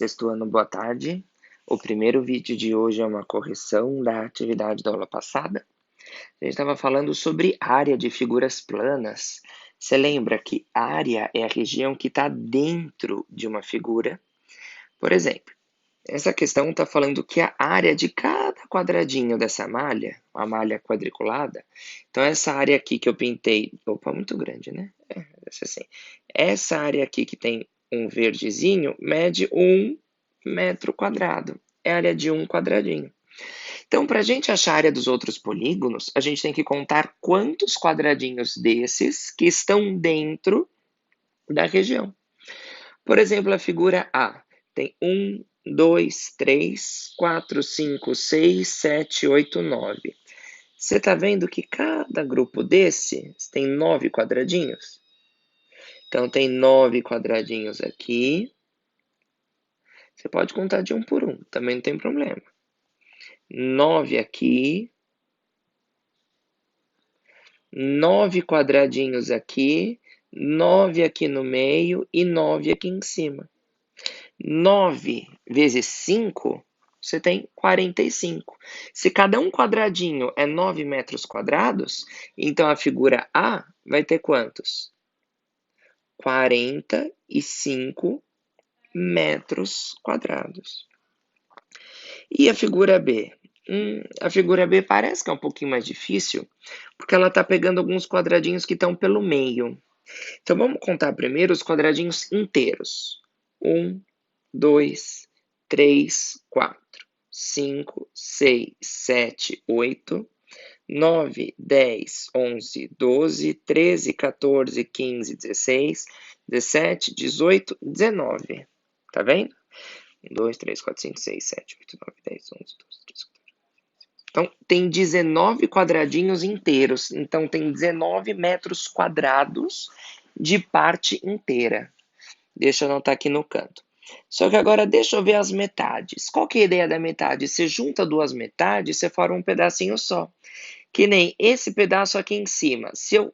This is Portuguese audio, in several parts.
Sexto ano, boa tarde. O primeiro vídeo de hoje é uma correção da atividade da aula passada. A gente estava falando sobre área de figuras planas. Você lembra que área é a região que está dentro de uma figura? Por exemplo, essa questão está falando que a área de cada quadradinho dessa malha, uma malha quadriculada, então essa área aqui que eu pintei, opa, muito grande, né? Assim. Essa área aqui que tem um verdezinho mede 1 metro quadrado. É a área de um quadradinho. Então, para a gente achar a área dos outros polígonos, a gente tem que contar quantos quadradinhos desses que estão dentro da região. Por exemplo, a figura A tem 1, 2, 3, 4, 5, 6, 7, 8, 9. Você está vendo que cada grupo desse tem 9 quadradinhos? Então, tem 9 quadradinhos aqui. Você pode contar de um por um, também não tem problema. 9 aqui. 9 quadradinhos aqui. 9 aqui no meio e 9 aqui em cima. 9 vezes 5, você tem 45. Se cada um quadradinho é 9 metros quadrados, então a figura A vai ter quantos? 45 metros quadrados. E a figura B? A figura B parece que é um pouquinho mais difícil, porque ela está pegando alguns quadradinhos que estão pelo meio. Então vamos contar primeiro os quadradinhos inteiros. 1, 2, 3, 4, 5, 6, 7, 8, 9, 10, 11, 12, 13, 14, 15, 16, 17, 18, 19. Tá vendo? 1, 2, 3, 4, 5, 6, 7, 8, 9, 10, 11, 12, 13, 14. Então, tem 19 quadradinhos inteiros. Então, tem 19 metros quadrados de parte inteira. Deixa eu anotar aqui no canto. Só que agora deixa eu ver as metades. Qual que é a ideia da metade? Você junta duas metades, você forma um pedacinho só. Que nem esse pedaço aqui em cima. Se eu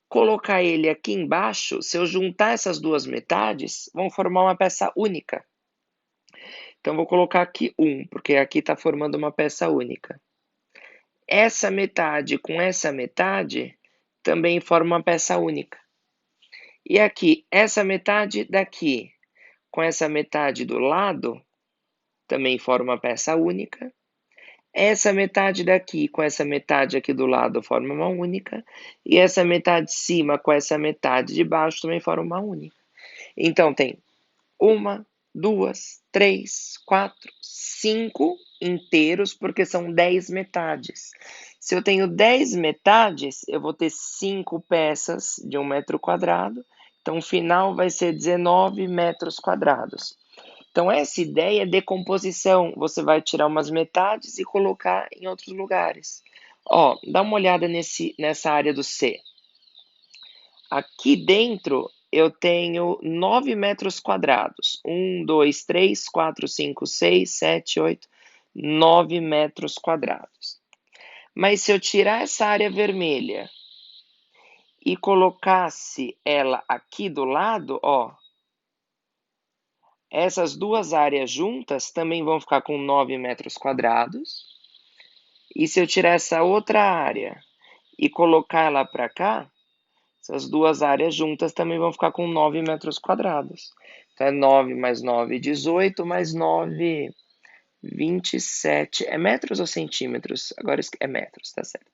colocar ele aqui embaixo, se eu juntar essas duas metades, vão formar uma peça única. Então, vou colocar aqui 1, porque aqui está formando uma peça única. Essa metade com essa metade também forma uma peça única. E aqui, essa metade daqui com essa metade do lado também forma uma peça única. Essa metade daqui com essa metade aqui do lado forma uma única. E essa metade de cima com essa metade de baixo também forma uma única. Então, tem 1, 2, 3, 4, 5 inteiros, porque são 10 metades. Se eu tenho 10 metades, eu vou ter 5 peças de 1 metro quadrado. Então, o final vai ser 19 metros quadrados. Então, essa ideia é decomposição. Você vai tirar umas metades e colocar em outros lugares. Ó, dá uma olhada nessa área do C. Aqui dentro eu tenho 9 metros quadrados. 1, 2, 3, 4, 5, 6, 7, 8, 9 metros quadrados. Mas se eu tirar essa área vermelha e colocasse ela aqui do lado, ó, essas duas áreas juntas também vão ficar com 9 metros quadrados. E se eu tirar essa outra área e colocar ela para cá, essas duas áreas juntas também vão ficar com 9 metros quadrados. Então, é 9 mais 9, 18, mais 9, 27. É metros ou centímetros? Agora é metros, tá certo.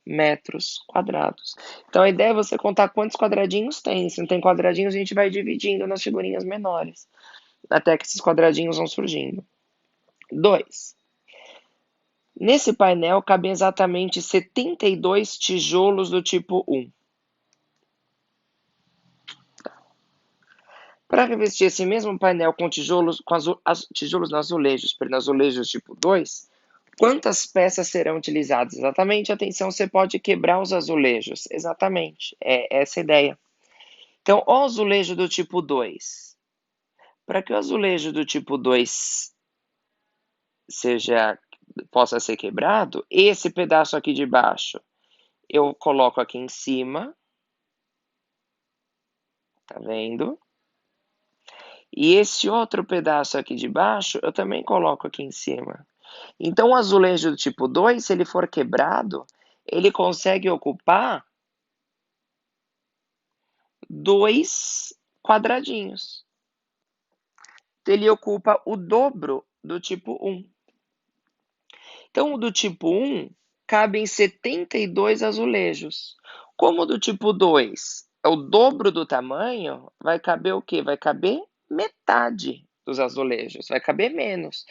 Metros quadrados. Então, a ideia é você contar quantos quadradinhos tem. Se não tem quadradinhos, a gente vai dividindo nas figurinhas menores, até que esses quadradinhos vão surgindo. 2. Nesse painel cabem exatamente 72 tijolos do tipo 1. Para revestir esse mesmo painel com tijolos, tijolos nos azulejos tipo 2, quantas peças serão utilizadas? Exatamente, atenção, você pode quebrar os azulejos. Exatamente, é essa a ideia. Então, o azulejo do tipo 2. Para que o azulejo do tipo 2 possa ser quebrado, esse pedaço aqui de baixo eu coloco aqui em cima. Tá vendo? E esse outro pedaço aqui de baixo, eu também coloco aqui em cima. Então, o azulejo do tipo 2, se ele for quebrado, ele consegue ocupar 2 quadradinhos. Ele ocupa o dobro do tipo 1. Então, o do tipo 1 cabe em 72 azulejos. Como o do tipo 2 é o dobro do tamanho, vai caber o quê? Vai caber metade dos azulejos, vai caber menos.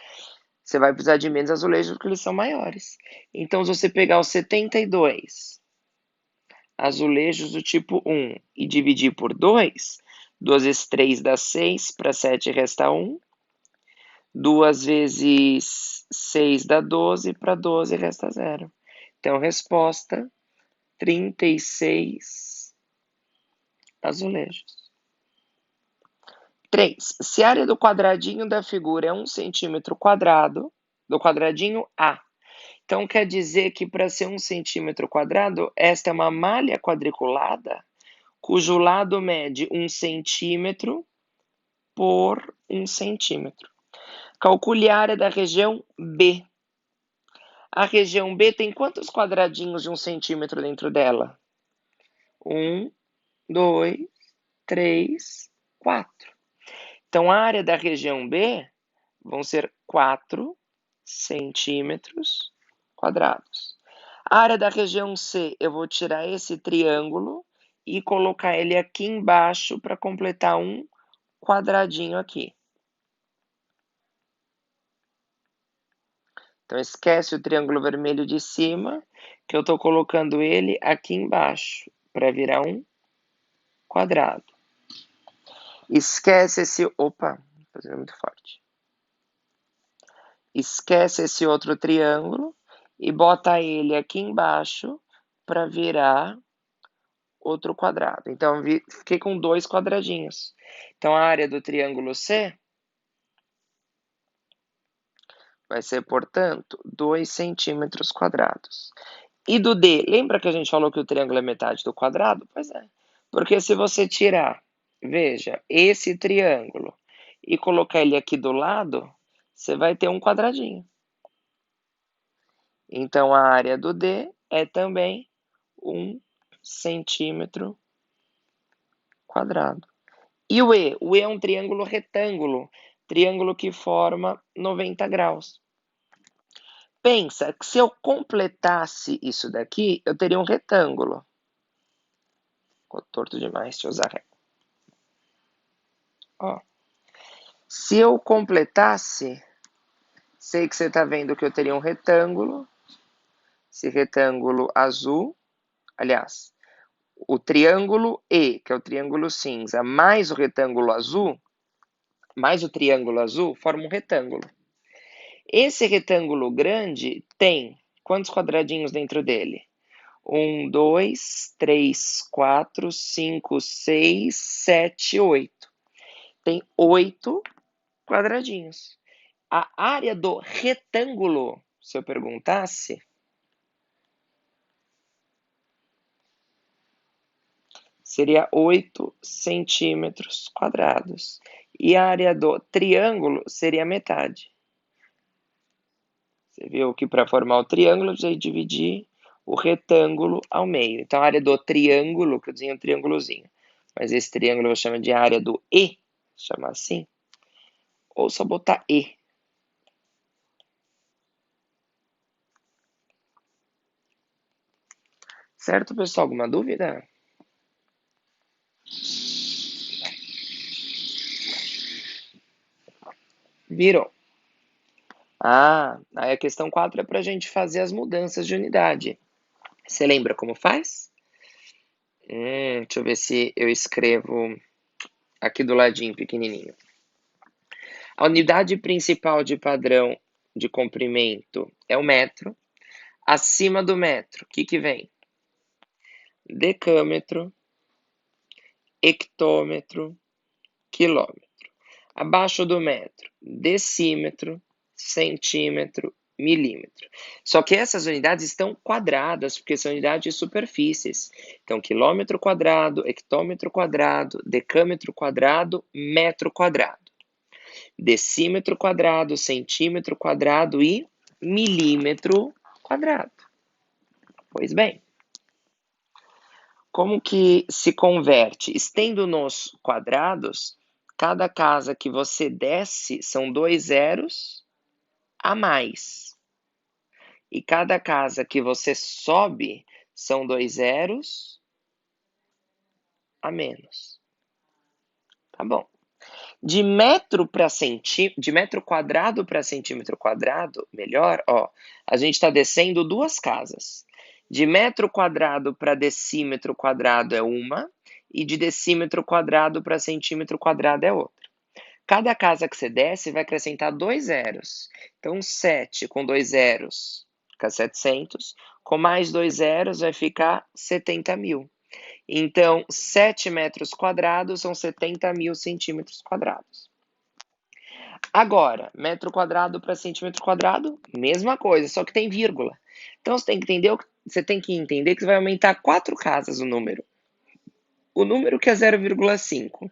Você vai precisar de menos azulejos porque eles são maiores. Então, se você pegar os 72 azulejos do tipo 1 e dividir por 2, 2 vezes 3 dá 6, para 7 resta 1. 2 vezes 6 dá 12, para 12 resta 0. Então, resposta, 36 azulejos. 3. Se a área do quadradinho da figura é 1 centímetro quadrado, do quadradinho A. Então, quer dizer que para ser 1 centímetro quadrado, esta é uma malha quadriculada, cujo lado mede 1 centímetro por 1 centímetro. Calcule a área da região B. A região B tem quantos quadradinhos de 1 centímetro dentro dela? 1, 2, 3, 4. Então, a área da região B vão ser 4 centímetros quadrados. A área da região C, eu vou tirar esse triângulo e colocar ele aqui embaixo para completar um quadradinho aqui. Então, esquece o triângulo vermelho de cima, que eu estou colocando ele aqui embaixo, para virar um quadrado. Esquece esse... Opa, fazendo muito forte. Esquece esse outro triângulo e bota ele aqui embaixo para virar outro quadrado. Então, fiquei com 2 quadradinhos. Então, a área do triângulo C vai ser, portanto, 2 centímetros quadrados. E do D, lembra que a gente falou que o triângulo é metade do quadrado? Pois é. Porque se você tirar, veja, esse triângulo e colocar ele aqui do lado, você vai ter um quadradinho. Então, a área do D é também 1 centímetro quadrado. E o E? O E é um triângulo retângulo, triângulo que forma 90 graus. Pensa que se eu completasse isso daqui, eu teria um retângulo. Ficou torto demais, deixa eu usar régua. Ó. Se eu completasse, sei que você está vendo que eu teria um retângulo, esse retângulo azul, aliás, o triângulo E, que é o triângulo cinza, mais o retângulo azul, mais o triângulo azul, forma um retângulo. Esse retângulo grande tem quantos quadradinhos dentro dele? 1, 2, 3, 4, 5, 6, 7, 8. Tem 8 quadradinhos. A área do retângulo, se eu perguntasse, seria 8 centímetros quadrados. E a área do triângulo seria metade. Você viu que para formar o triângulo, eu precisei dividir o retângulo ao meio. Então, a área do triângulo, que eu desenhei um triângulozinho, mas esse triângulo eu chamo de área do E, chamar assim, ou só botar E. Certo, pessoal? Alguma dúvida? Virou. Aí a questão 4 é para a gente fazer as mudanças de unidade. Você lembra como faz? Deixa eu ver se eu escrevo aqui do ladinho, pequenininho. A unidade principal de padrão de comprimento é o metro. Acima do metro, o que vem? Decâmetro, hectômetro, quilômetro. Abaixo do metro, decímetro, centímetro, milímetro. Só que essas unidades estão quadradas, porque são unidades de superfícies. Então, quilômetro quadrado, hectômetro quadrado, decâmetro quadrado, metro quadrado. decímetro quadrado, centímetro quadrado e milímetro quadrado. Pois bem, como que se converte? Estendo nos quadrados, cada casa que você desce são 2 zeros a mais. E cada casa que você sobe são 2 zeros a menos. Tá bom. De metro quadrado para centímetro quadrado, melhor, ó, a gente está descendo duas casas. De metro quadrado para decímetro quadrado é uma, e de decímetro quadrado para centímetro quadrado é outra. Cada casa que você desce vai acrescentar 2 zeros. Então, 7 com 2 zeros fica 700, com mais 2 zeros vai ficar 70 mil. Então, 7 metros quadrados são 70 mil centímetros quadrados. Agora, metro quadrado para centímetro quadrado, mesma coisa, só que tem vírgula. Então, você tem que entender que você vai aumentar 4 casas o número. O número que é 0,5.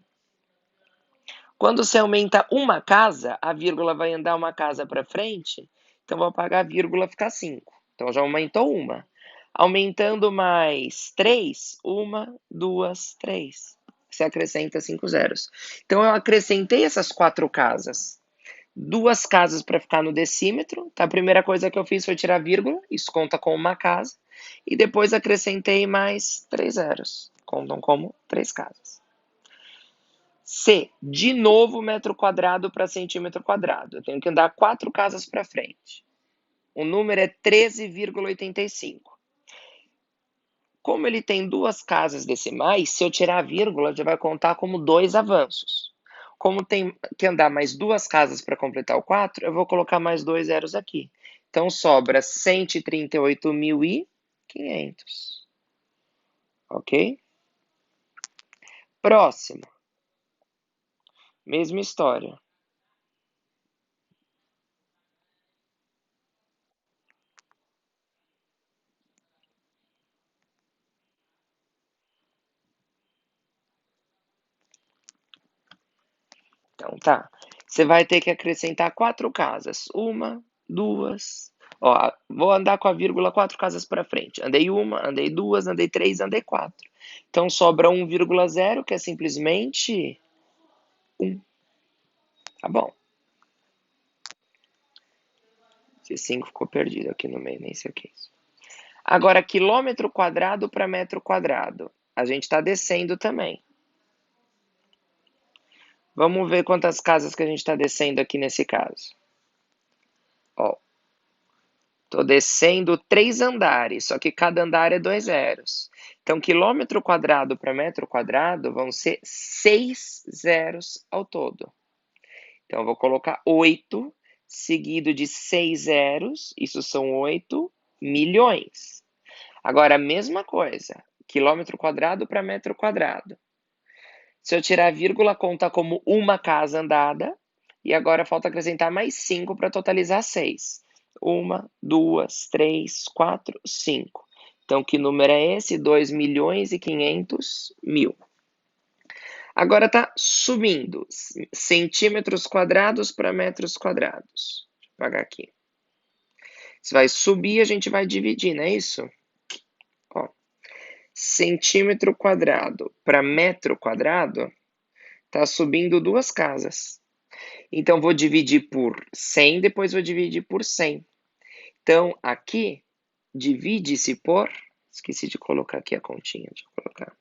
Quando você aumenta uma casa, a vírgula vai andar uma casa para frente, então vou apagar a vírgula, ficar 5. Então já aumentou uma. Aumentando mais 3, 1, 2, 3. Você acrescenta 5 zeros. Então eu acrescentei essas 4 casas. 2 casas para ficar no decímetro. Então, a primeira coisa que eu fiz foi tirar a vírgula, isso conta como uma casa. E depois acrescentei mais 3 zeros, contam como 3 casas. C, de novo metro quadrado para centímetro quadrado. Eu tenho que andar 4 casas para frente. O número é 13,85. Como ele tem 2 casas decimais, se eu tirar a vírgula, já vai contar como 2 avanços. Como tem que andar mais 2 casas para completar o 4, eu vou colocar mais 2 zeros aqui. Então sobra 138.500. Ok? Próximo. Mesma história. Então tá. Você vai ter que acrescentar 4 casas. 1, 2. Ó, vou andar com a vírgula 4 casas para frente. Andei 1, andei 2, andei 3, andei 4. Então sobra 1,0, que é simplesmente 1. Tá bom. Esse 5 ficou perdido aqui no meio, nem sei o que é isso. Agora, quilômetro quadrado para metro quadrado. A gente está descendo também. Vamos ver quantas casas que a gente está descendo aqui nesse caso. Ó, estou descendo 3 andares, só que cada andar é 2 zeros. Então, quilômetro quadrado para metro quadrado vão ser 6 zeros ao todo. Então, eu vou colocar 8 seguido de 6 zeros, isso são 8 milhões. Agora, a mesma coisa, quilômetro quadrado para metro quadrado. Se eu tirar a vírgula, conta como uma casa andada. E agora falta acrescentar mais 5 para totalizar 6. 1, 2, 3, 4, 5. Então, que número é esse? 2.500.000. Agora está subindo. Centímetros quadrados para metros quadrados. Deixa eu apagar aqui. Se vai subir, a gente vai dividir, não é isso? Ó, centímetro quadrado para metro quadrado, está subindo 2 casas. Então, vou dividir por 100, depois vou dividir por 100. Então, aqui, divide-se por... Esqueci de colocar aqui a continha. Deixa eu colocar.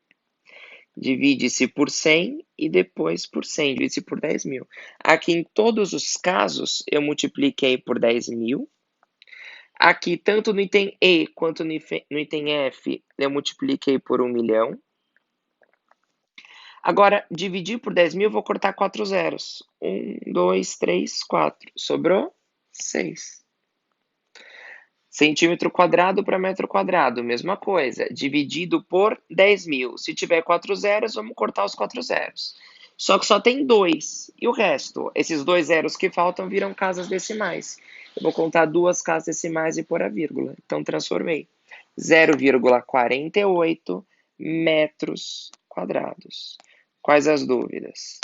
Divide-se por 100 e depois por 100. Divide-se por 10 mil. Aqui, em todos os casos, eu multipliquei por 10 mil. Aqui, tanto no item E quanto no item F, eu multipliquei por 1 milhão. Agora, dividir por 10 mil, vou cortar 4 zeros. 1, 2, 3, 4. Sobrou 6. Centímetro quadrado para metro quadrado, mesma coisa. Dividido por 10 mil. Se tiver 4 zeros, vamos cortar os 4 zeros. Só que só tem 2. E o resto? Esses 2 zeros que faltam viram casas decimais. Eu vou contar 2 casas decimais e pôr a vírgula. Então, transformei. 0,48 metros quadrados. Quais as dúvidas?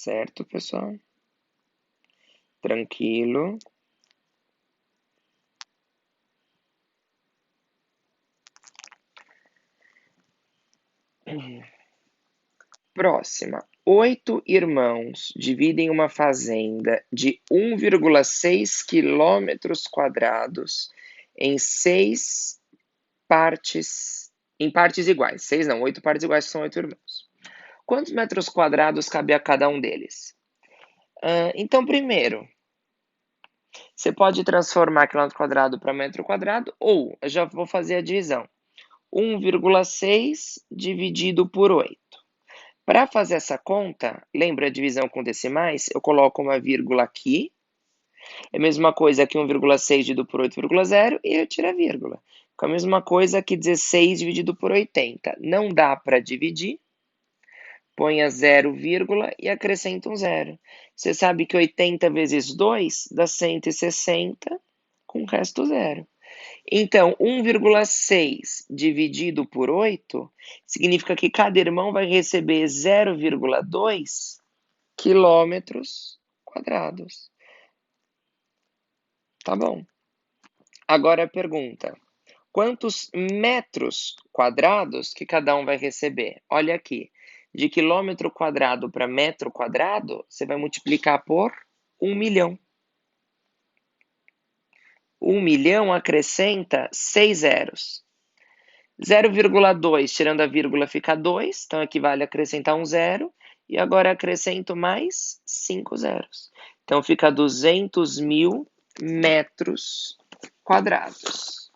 Certo, pessoal? Tranquilo. Próxima. 8 irmãos dividem uma fazenda de 1,6 quilômetros quadrados em 6 partes, em partes iguais. 6 não, 8 partes iguais, que são 8 irmãos. Quantos metros quadrados cabe a cada um deles? Então, primeiro, você pode transformar quilômetro quadrado para metro quadrado, ou eu já vou fazer a divisão. 1,6 dividido por 8. Para fazer essa conta, lembra a divisão com decimais? Eu coloco uma vírgula aqui. É a mesma coisa que 1,6 dividido por 8,0 e eu tiro a vírgula. Com a mesma coisa que 16 dividido por 80. Não dá para dividir. Põe a 0, e acrescenta um zero. Você sabe que 80 vezes 2 dá 160, com o resto zero. Então, 1,6 dividido por 8 significa que cada irmão vai receber 0,2 quilômetros quadrados. Tá bom. Agora a pergunta: quantos metros quadrados que cada um vai receber? Olha aqui, de quilômetro quadrado para metro quadrado, você vai multiplicar por 1 milhão. 1 milhão acrescenta 6 zeros. 0,2 tirando a vírgula fica 2, então equivale a acrescentar um zero. E agora acrescento mais 5 zeros. Então fica 200 mil metros quadrados.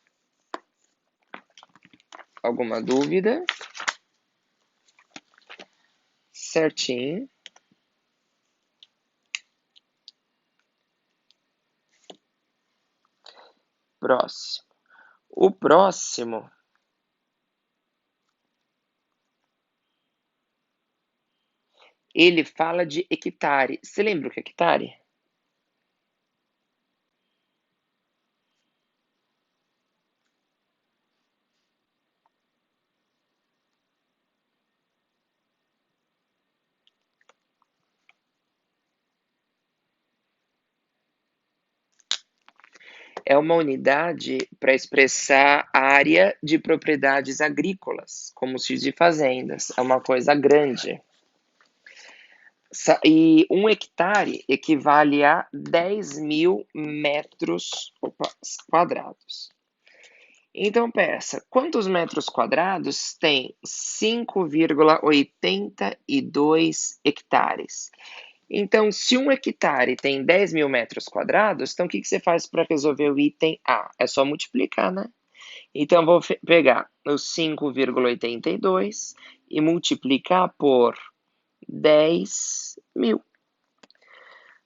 Alguma dúvida? Certinho. Próximo. O próximo ele fala de hectare. Você lembra o que é hectare? É uma unidade para expressar área de propriedades agrícolas, como se diz de fazendas. É uma coisa grande. E 1 hectare equivale a 10 mil metros quadrados. Então, peça, quantos metros quadrados tem 5,82 hectares? Então, se 1 hectare tem 10 mil metros quadrados, então o que você faz para resolver o item A? É só multiplicar, né? Então, eu vou pegar os 5,82 e multiplicar por 10 mil.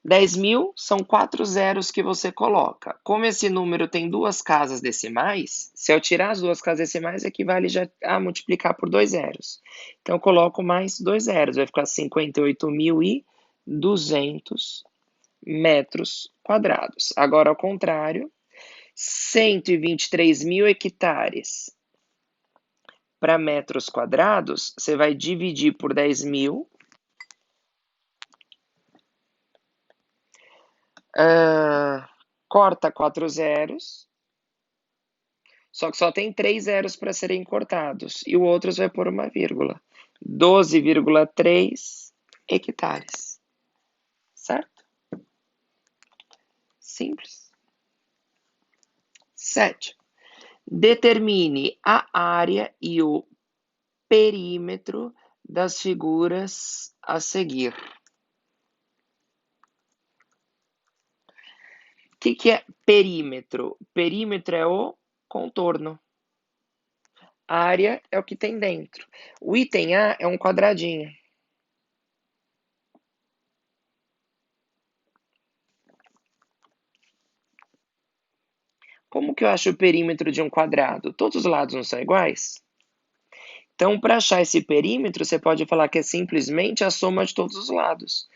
10 mil são 4 zeros que você coloca. Como esse número tem duas casas decimais, se eu tirar as duas casas decimais, equivale já a multiplicar por 2 zeros. Então, eu coloco mais 2 zeros, vai ficar 58.200 metros quadrados. Agora, ao contrário, 123 mil hectares para metros quadrados, você vai dividir por 10 mil. Corta 4 zeros, só que só tem 3 zeros para serem cortados, e o outro vai por uma vírgula. 12,3 hectares. Certo? Simples. 7. Determine a área e o perímetro das figuras a seguir. O que é perímetro? Perímetro é o contorno. A área é o que tem dentro. O item A é um quadradinho. Como que eu acho o perímetro de um quadrado? Todos os lados não são iguais? Então, para achar esse perímetro, você pode falar que é simplesmente a soma de todos os lados.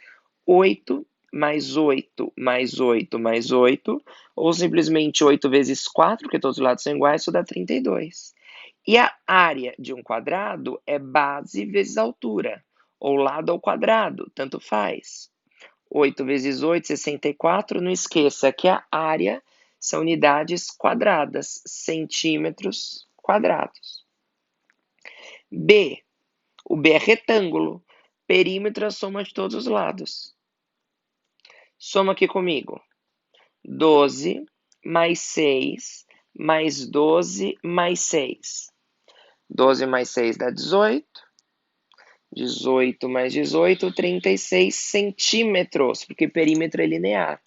8 mais 8 mais 8 mais 8, ou simplesmente 8 vezes 4, porque todos os lados são iguais, isso dá 32. E a área de um quadrado é base vezes altura, ou lado ao quadrado, tanto faz. 8 vezes 8, 64. Não esqueça que a área são unidades quadradas, centímetros quadrados. B. O B é retângulo. Perímetro é a soma de todos os lados. Soma aqui comigo. 12 mais 6 mais 12 mais 6. 12 mais 6 dá 18. 18 mais 18, 36 centímetros, porque perímetro é linear.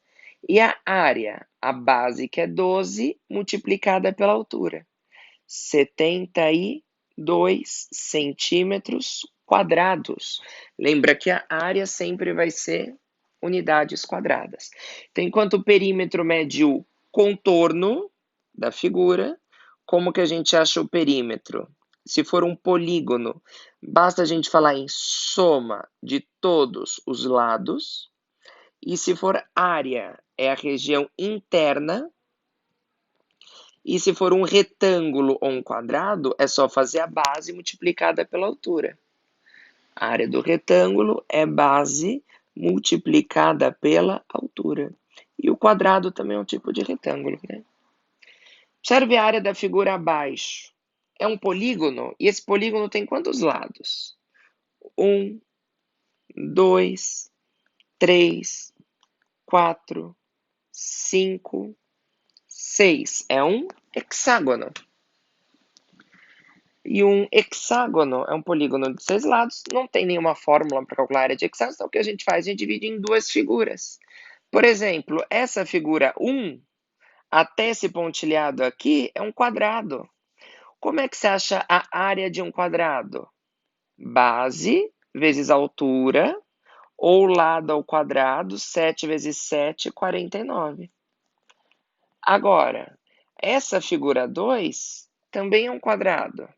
E a área, a base, que é 12, multiplicada pela altura. 72 centímetros quadrados. Lembra que a área sempre vai ser unidades quadradas. Então, enquanto o perímetro mede o contorno da figura, como que a gente acha o perímetro? Se for um polígono, basta a gente falar em soma de todos os lados. E se for área, é a região interna. E se for um retângulo ou um quadrado, é só fazer a base multiplicada pela altura. A área do retângulo é base multiplicada pela altura. E o quadrado também é um tipo de retângulo, né? Observe a área da figura abaixo. É um polígono, e esse polígono tem quantos lados? 1, 2, 3, 4, 5, 6. É um hexágono. E um hexágono é um polígono de 6 lados. Não tem nenhuma fórmula para calcular a área de hexágono, então o que a gente faz? A gente divide em duas figuras. Por exemplo, essa figura 1, até esse pontilhado aqui, é um quadrado. Como é que você acha a área de um quadrado? Base vezes altura, ou lado ao quadrado, 7 vezes 7, 49. Agora, essa figura 2 também é um quadrado.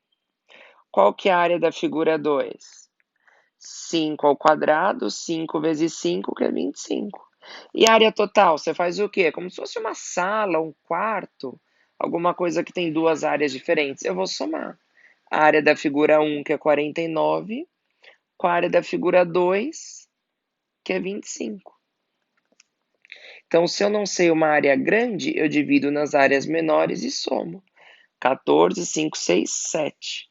Qual que é a área da figura 2? 5 ao quadrado, 5 vezes 5, que é 25. E a área total, você faz o quê? Como se fosse uma sala, um quarto, alguma coisa que tem duas áreas diferentes. Eu vou somar. A área da figura 1, que é 49, com a área da figura 2, que é 25. Então, se eu não sei uma área grande, eu divido nas áreas menores e somo. 14, 5, 6, 7.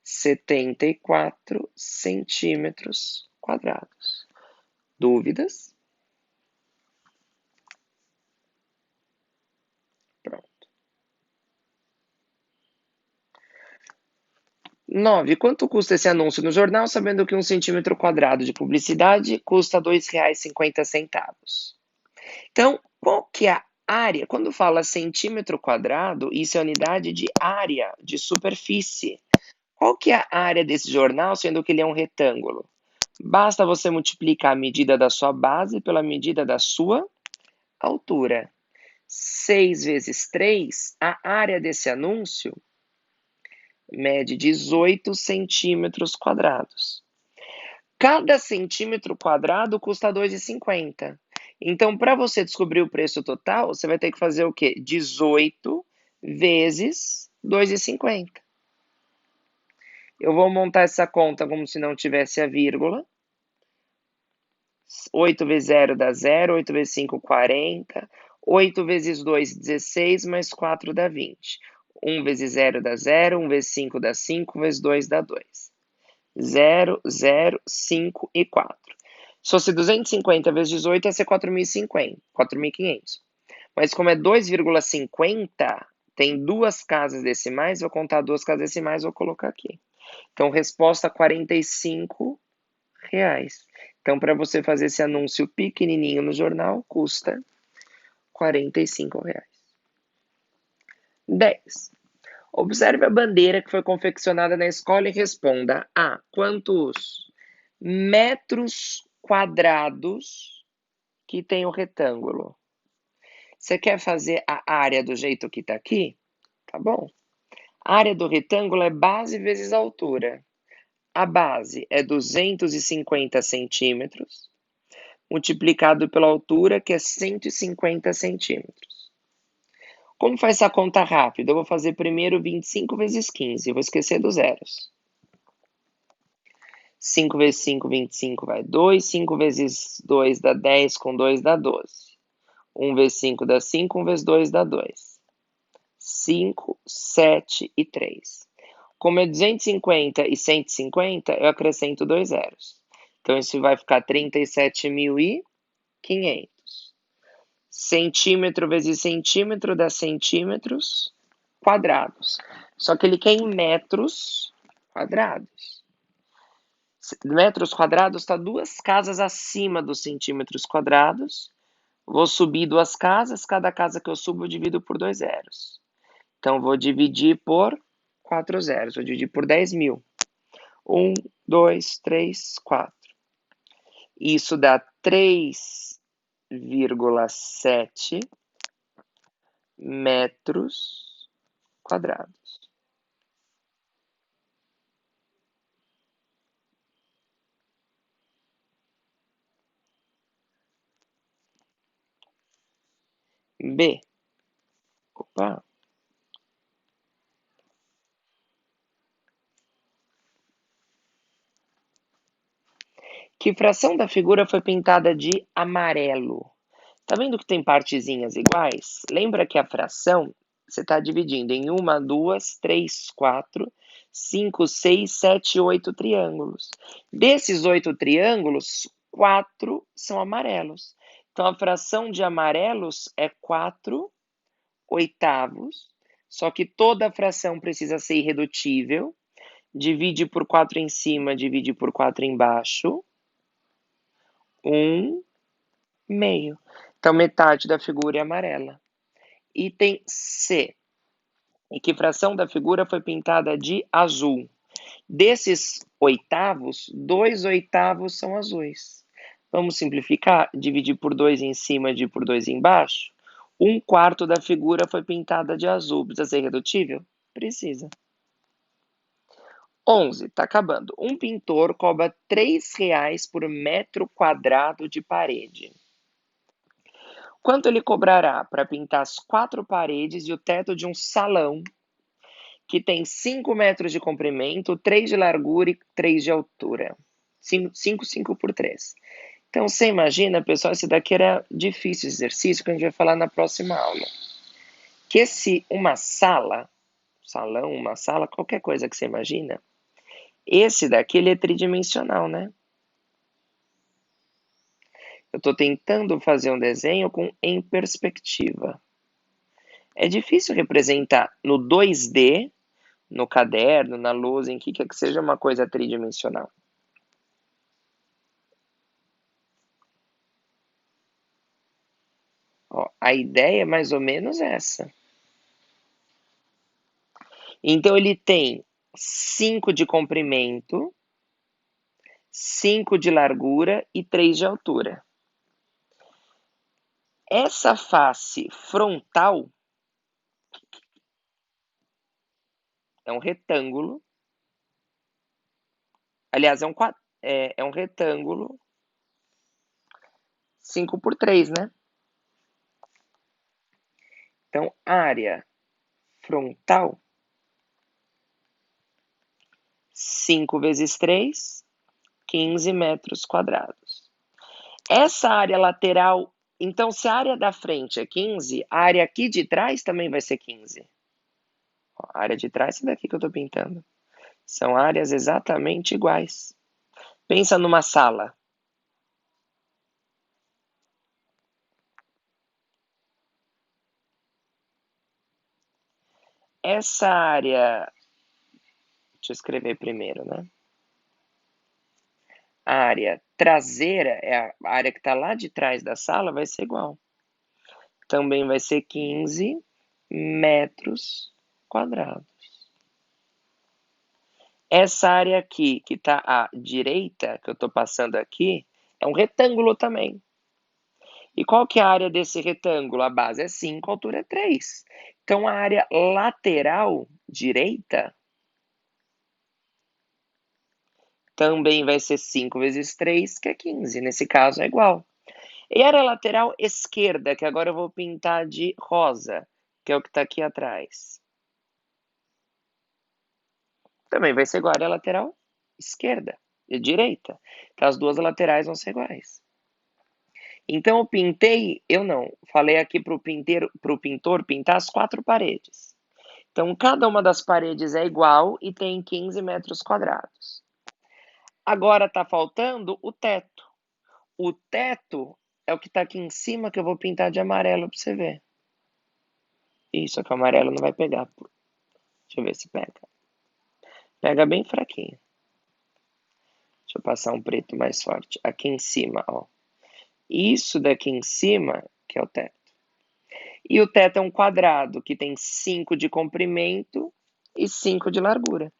74 centímetros quadrados. Dúvidas? Pronto. 9. Quanto custa esse anúncio no jornal, sabendo que 1 centímetro quadrado de publicidade custa R$ 2,50? Então, qual que é a área? Quando fala centímetro quadrado, isso é unidade de área, de superfície. Qual que é a área desse jornal, sendo que ele é um retângulo? Basta você multiplicar a medida da sua base pela medida da sua altura. 6 vezes 3, a área desse anúncio mede 18 centímetros quadrados. Cada centímetro quadrado custa R$ 2,50. Então, para você descobrir o preço total, você vai ter que fazer o quê? 18 vezes R$ 2,50. Eu vou montar essa conta como se não tivesse a vírgula. 8 vezes 0 dá 0, 8 vezes 5, 40. 8 vezes 2, 16, mais 4 dá 20. 1 vezes 0 dá 0, 1 vezes 5 dá 5, 1 vezes 2 dá 2. 0, 0, 5 e 4. Se fosse 250 vezes 18, ia ser 4.500. Mas como é 2,50, tem duas casas decimais, vou contar duas casas decimais, vou colocar aqui. Então, resposta R$ 45. Então, para você fazer esse anúncio pequenininho no jornal, custa R$ 45. 10. Observe a bandeira que foi confeccionada na escola e responda a quantos metros quadrados que tem o retângulo. Você quer fazer a área do jeito que está aqui? Tá bom. A área do retângulo é base vezes altura. A base é 250 centímetros, multiplicado pela altura, que é 150 centímetros. Como faz essa conta rápida? Eu vou fazer primeiro 25 vezes 15, vou esquecer dos zeros. 5 vezes 5, 25, vai 2. 5 vezes 2 dá 10, com 2 dá 12. 1 vezes 5 dá 5, 1 vezes 2 dá 2. 5, 7 e 3. Como é 250 e 150, eu acrescento 2 zeros. Então, isso vai ficar 37.500. Centímetro vezes centímetro dá centímetros quadrados. Só que ele quer em metros quadrados. Metros quadrados está 2 casas acima dos centímetros quadrados. Vou subir 2 casas, cada casa que eu subo eu divido por 2 zeros. Então, vou dividir por 4 zeros, vou dividir por 10.000. 1, 2, 3, 4. Isso dá 3,7 metros quadrados. B. Opa. Que fração da figura foi pintada de amarelo? Tá vendo que tem partezinhas iguais? Lembra que a fração você está dividindo em 1, 2, 3, 4, 5, 6, 7, 8 triângulos. Desses 8 triângulos, 4 são amarelos. Então, a fração de amarelos é 4 oitavos, só que toda fração precisa ser irredutível. Divide por 4 em cima, divide por 4 embaixo. 1 meio. Então, metade da figura é amarela. Item C. Em que fração da figura foi pintada de azul? Desses oitavos, 2 oitavos são azuis. Vamos simplificar? Dividir por 2 em cima, dividir por 2 embaixo. 1/4 da figura foi pintada de azul. Precisa ser irredutível? Precisa. 11. Está acabando. Um pintor cobra R$ 3 por metro quadrado de parede. Quanto ele cobrará para pintar as 4 paredes e o teto de um salão que tem 5 metros de comprimento, 3 de largura e 3 de altura? 5 por 3. Então, você imagina, pessoal, esse daqui era difícil exercício que a gente vai falar na próxima aula. Que se uma sala, salão, uma sala, qualquer coisa que você imagina, esse daqui ele é tridimensional, né? Eu estou tentando fazer um desenho em perspectiva. É difícil representar no 2D, no caderno, na lousa, em que quer que seja uma coisa tridimensional. Ó, a ideia é mais ou menos essa. Então, ele tem 5 de comprimento, 5 de largura e 3 de altura. Essa face frontal é um retângulo. Aliás, é um retângulo 5 por 3, né? Então, área frontal, 5 vezes 3, 15 metros quadrados. Essa área lateral, então, se a área da frente é 15, a área aqui de trás também vai ser 15. Ó, a área de trás é essa daqui que eu estou pintando. São áreas exatamente iguais. Pensa numa sala. Essa área, deixa eu escrever primeiro, né? A área traseira, é a área que está lá de trás da sala, vai ser igual. Também vai ser 15 metros quadrados. Essa área aqui, que está à direita, que eu estou passando aqui, é um retângulo também. E qual que é a área desse retângulo? A base é 5, a altura é 3. Então, a área lateral direita também vai ser 5 vezes 3, que é 15. Nesse caso, é igual. E a área lateral esquerda, que agora eu vou pintar de rosa, que é o que está aqui atrás. Também vai ser igual à área lateral esquerda. de direita. Então, as duas laterais vão ser iguais. Então, eu pintei, eu não, falei aqui para o pintor pintar as 4 paredes. Então, cada uma das paredes é igual e tem 15 metros quadrados. Agora está faltando o teto. O teto é o que está aqui em cima, que eu vou pintar de amarelo para você ver. Isso, é que o amarelo não vai pegar. Deixa eu ver se pega. Pega bem fraquinho. Deixa eu passar um preto mais forte. Aqui em cima, ó. Isso daqui em cima, que é o teto. E o teto é um quadrado que tem 5 de comprimento e 5 de largura.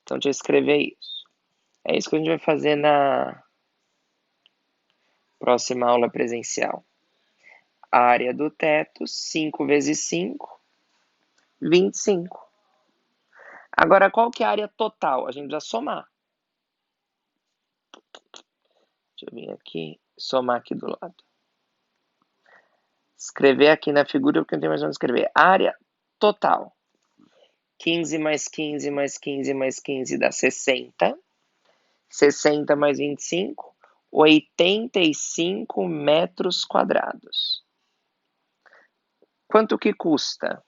Então, deixa eu escrever isso. É isso que a gente vai fazer na próxima aula presencial. A área do teto, 5 vezes 5, 25. Agora, qual que é a área total? A gente precisa somar. Deixa eu vir aqui, somar aqui do lado. Escrever aqui na figura, porque eu não tenho mais onde escrever. Área total. 15 mais 15 mais 15 mais 15 dá 60. 60 mais 25, 85 metros quadrados. Quanto que custa?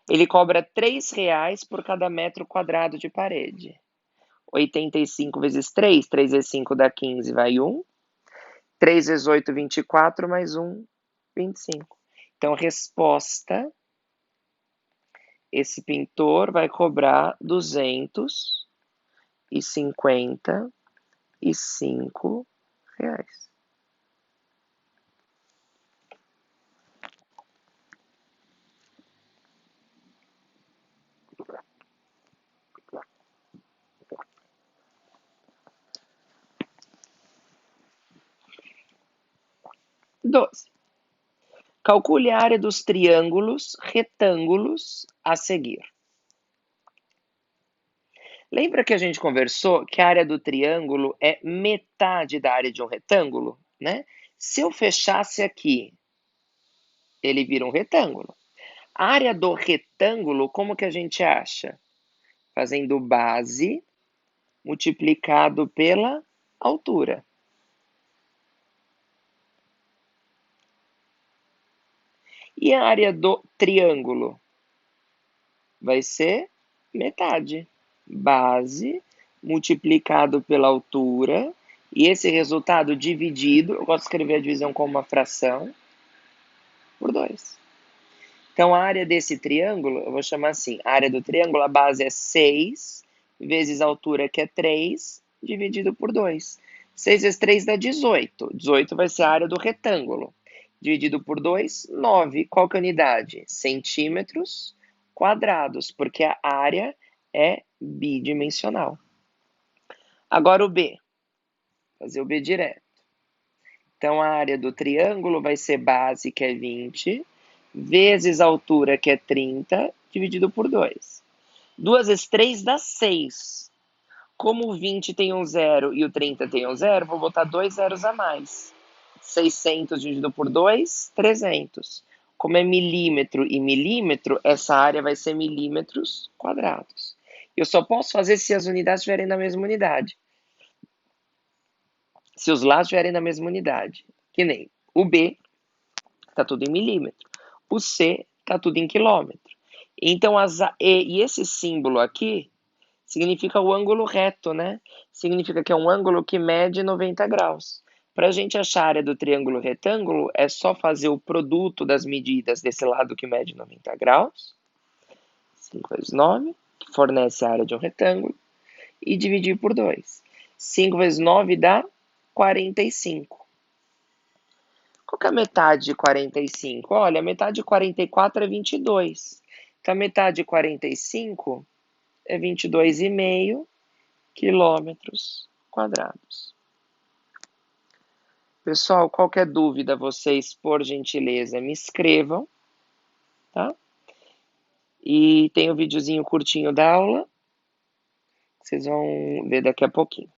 Ele cobra R$3 por cada metro quadrado de parede. 85 vezes 3, 3 vezes 5 dá 15, vai 1. 3 vezes 8, 24, mais 1, 25. Então, resposta, esse pintor vai cobrar R$255. Doze. Calcule a área dos triângulos retângulos a seguir. Lembra que a gente conversou que a área do triângulo é metade da área de um retângulo, né? Se eu fechasse aqui, ele vira um retângulo. A área do retângulo, como que a gente acha? Fazendo base multiplicado pela altura. E a área do triângulo? Vai ser metade. Base multiplicado pela altura. E esse resultado dividido, eu gosto de escrever a divisão como uma fração, por 2. Então, a área desse triângulo, eu vou chamar assim, a área do triângulo, a base é 6, vezes a altura, que é 3, dividido por 2. 6 vezes 3 dá 18. 18 vai ser a área do retângulo. Dividido por 2, 9. Qual que é a unidade? Centímetros quadrados, porque a área é bidimensional. Agora o B. Fazer o B direto. Então, a área do triângulo vai ser base, que é 20, vezes a altura, que é 30, dividido por 2. 2 vezes 3 dá 6. Como o 20 tem um zero e o 30 tem um zero, vou botar 2 zeros a mais. 600 dividido por 2, 300. Como é milímetro e milímetro, essa área vai ser milímetros quadrados. Eu só posso fazer se as unidades estiverem na mesma unidade. Se os lados estiverem na mesma unidade. Que nem o B está tudo em milímetro. O C está tudo em quilômetro. Então, e esse símbolo aqui significa o ângulo reto, né? Significa que é um ângulo que mede 90 graus. Para a gente achar a área do triângulo retângulo, é só fazer o produto das medidas desse lado que mede 90 graus, 5 vezes 9, que fornece a área de um retângulo, e dividir por 2. 5 vezes 9 dá 45. Qual que é a metade de 45? Olha, a metade de 44 é 22. Então, a metade de 45 é 22,5 quilômetros quadrados. Pessoal, qualquer dúvida, vocês, por gentileza, me escrevam, tá? E tem o videozinho curtinho da aula, que vocês vão ver daqui a pouquinho.